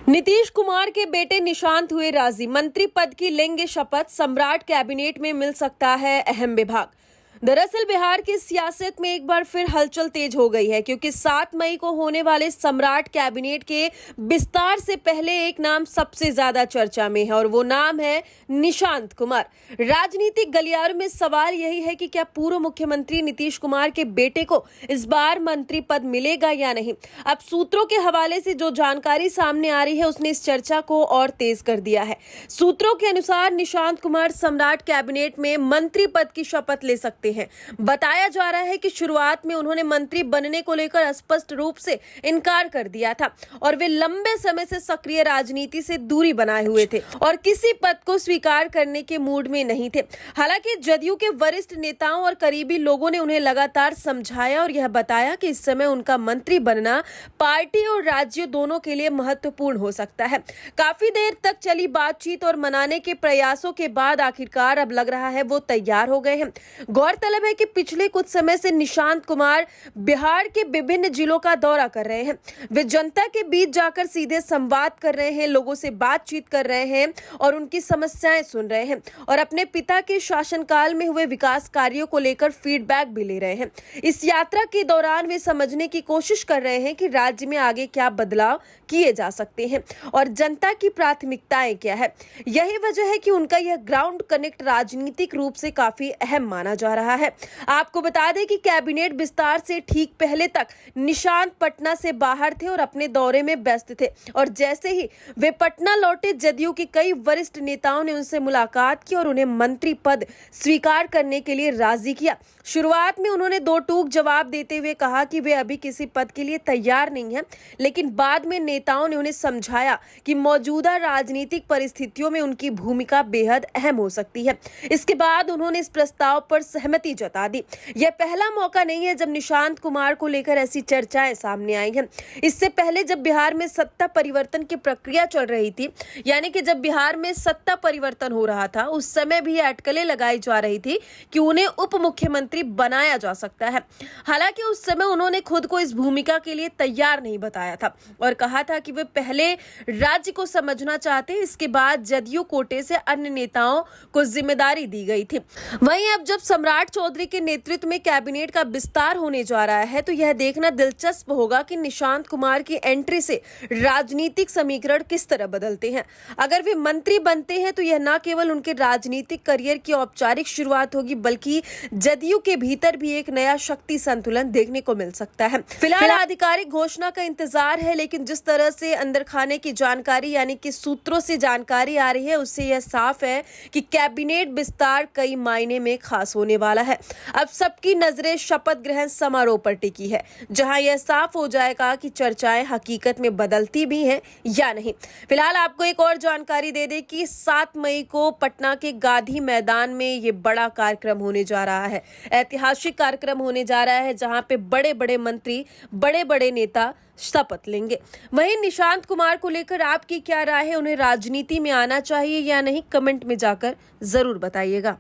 नीतीश कुमार के बेटे निशांत हुए राजी, मंत्री पद की लेंगे शपथ, सम्राट कैबिनेट में मिल सकता है अहम विभाग। दरअसल बिहार की सियासत में एक बार फिर हलचल तेज हो गई है, क्योंकि 7 मई को होने वाले सम्राट कैबिनेट के विस्तार से पहले एक नाम सबसे ज्यादा चर्चा में है और वो नाम है निशांत कुमार। राजनीतिक गलियारों में सवाल यही है कि क्या पूर्व मुख्यमंत्री नीतीश कुमार के बेटे को इस बार मंत्री पद मिलेगा या नहीं। अब सूत्रों के हवाले से जो जानकारी सामने आ रही है उसने इस चर्चा को और तेज कर दिया है। सूत्रों के अनुसार निशांत कुमार सम्राट कैबिनेट में मंत्री पद की शपथ ले सकते हैं। बताया जा रहा है कि शुरुआत में उन्होंने मंत्री बनने को लेकर स्पष्ट रूप से इनकार कर दिया था और वे लंबे समय से सक्रिय राजनीति से दूरी बनाए हुए थे और किसी पद को स्वीकार करने के मूड में नहीं थे। हालांकि जदयू के वरिष्ठ नेताओं और करीबी लोगों ने उन्हें लगातार समझाया और यह बताया कि इस समय उनका मंत्री बनना पार्टी और राज्य दोनों के लिए महत्वपूर्ण हो सकता है। काफी देर तक चली बातचीत और मनाने के प्रयासों के बाद आखिरकार अब लग रहा है वो तैयार हो गए हैं। गौरतलब है कि पिछले कुछ समय से निशांत कुमार बिहार के विभिन्न जिलों का दौरा कर रहे हैं। वे जनता के बीच जाकर सीधे संवाद कर रहे हैं, लोगों से बातचीत कर रहे हैं और उनकी समस्याएं सुन रहे हैं और अपने पिता के शासनकाल में हुए विकास कार्यों को लेकर फीडबैक भी ले रहे हैं। इस यात्रा के दौरान वे समझने की कोशिश कर रहे हैं कि राज्य में आगे क्या बदलाव किए जा सकते हैं और जनता की प्राथमिकताएं क्या है। यही वजह है कि उनका यह ग्राउंड कनेक्ट राजनीतिक रूप से काफी अहम माना जा रहा है। आपको बता दें कि कैबिनेट विस्तार से ठीक पहले तक निशांत पटना से बाहर थे और अपने दौरे में व्यस्त थे और जैसे ही वे पटना लौटे, जदयू के कई वरिष्ठ नेताओं ने उनसे मुलाकात की और उन्हें मंत्री पद स्वीकार करने के लिए राजी किया। शुरुआत में उन्होंने दो टूक जवाब देते हुए कहा कि वे अभी किसी पद के लिए तैयार नहीं हैं, लेकिन बाद में नेताओं ने उन्हें समझाया कि मौजूदा राजनीतिक परिस्थितियों में उनकी भूमिका बेहद अहम हो सकती है। इसके बाद उन्होंने इस प्रस्ताव पर सहमति जता दी। यह पहला मौका नहीं है जब निशांत कुमार को लेकर ऐसी चर्चाएं सामने आई हैं। इससे पहले जब बिहार में सत्ता परिवर्तन की प्रक्रिया चल रही थी, यानी कि जब बिहार में सत्ता परिवर्तन हो रहा था, उस समय भी अटकलें लगाई जा रही थी कि उन्हें उप मुख्यमंत्री बनाया जा सकता है। हालांकि उस समय उन्होंने खुद को इस भूमिका के लिए तैयार नहीं बताया था और कहा था कि वे पहले राज्य को समझना चाहते हैं, इसके बाद जदयू कोटे से अन्य नेताओं को जिम्मेदारी दी गई थी। वहीं अब जब सम्राट चौधरी के नेतृत्व में कैबिनेट का विस्तार होने जा रहा है तो यह देखना दिलचस्प होगा कि निशांत कुमार की एंट्री से राजनीतिक समीकरण किस तरह बदलते हैं। अगर वे मंत्री बनते हैं तो यह न केवल उनके राजनीतिक करियर की औपचारिक शुरुआत होगी, बल्कि जदयू के भीतर भी एक नया शक्ति संतुलन देखने को मिल सकता है। फिलहाल आधिकारिक घोषणा का इंतजार है, लेकिन जिस तरह से अंदर खाने की जानकारी यानी कि सूत्रों से जानकारी आ रही है, उससे यह साफ है कि कैबिनेट विस्तार कई मायने में खास होने वाला है। अब सबकी नजरें शपथ ग्रहण समारोह पर टिकी है, जहां यह साफ हो जाएगा कि चर्चाएं हकीकत में बदलती भी हैं या नहीं। फिलहाल आपको एक और जानकारी दे दें कि 7 मई को पटना के गांधी मैदान में ये बड़ा कार्यक्रम होने जा रहा है, ऐतिहासिक कार्यक्रम होने जा रहा है, जहां पे बड़े बड़े मंत्री, बड़े बड़े नेता शपथ लेंगे। वहीं निशांत कुमार को लेकर आपकी क्या राय है? उन्हें राजनीति में आना चाहिए या नहीं? कमेंट में जाकर जरूर बताइएगा।